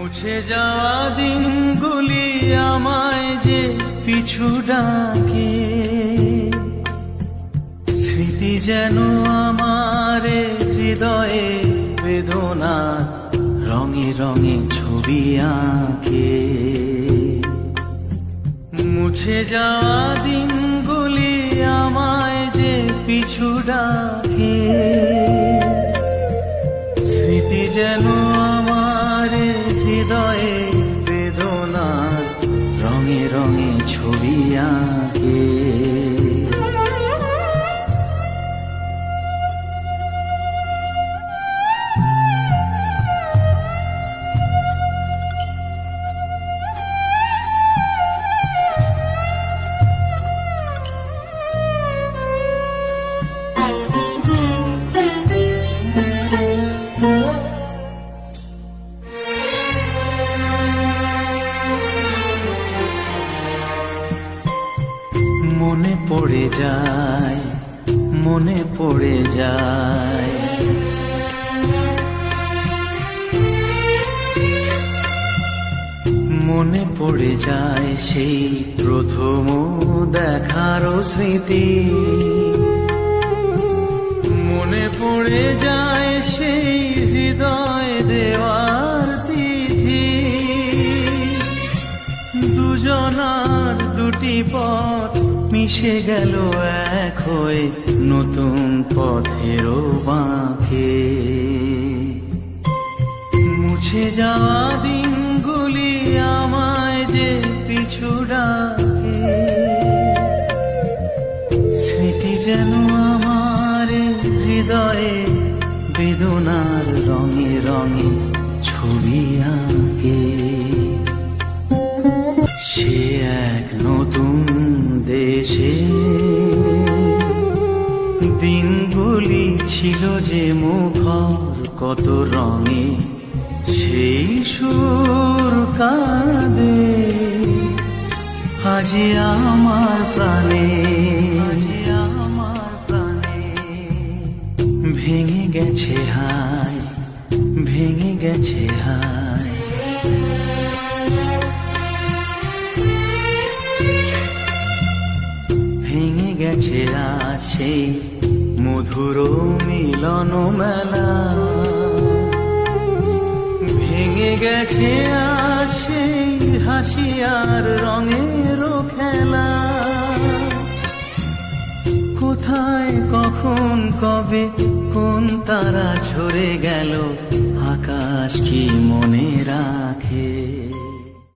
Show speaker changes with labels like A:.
A: মুছে যাওয়া দিনগুলি আমায় যে পিছু ডাকে, স্মৃতি যেন আমার হৃদয়ে বেদনা রঙে রঙে ছবি আঁকে। মুছে যাওয়া দিনগুলি আমায় যে পিছু ডাকে, স্মৃতি যেন আমার হৃদয়ে বেদনা রঙে রঙে ছবি আঁকে। মনে পড়ে যায়, মনে পড়ে যায়, মনে পড়ে যায় সেই প্রথম দেখার স্মৃতি। মনে পড়ে যায় সেই হৃদয় দেওয়ার তিথি। দুজনার দুটি পথ মিশে গেল এক হয়ে নতুন পথের বাঁকে। মুছে যাওয়া দিনগুলি আমায় যে পিছু ডাকে, স্মৃতি যেন আমার হৃদয়ে বেদনার রঙে রঙে ছবি আঁকে। সে এক নতুন দেশে দিনগুলি ছিল যে মুখর কত রঙে, সেই সুর কাঁদে আজি আমার প্রাণে, আজি আমার প্রাণে। ভেঙে গেছে হায়, ভেঙে গেছে হায়, ভেঙে গেছে আজ সেই মধুর মিলন মেলা। ভেঙে গেছে আজ সেই হাসি আর রঙের খেলা। কোথায় কখন কবে কোন তারা ঝরে গেল, আকাশ কি মনে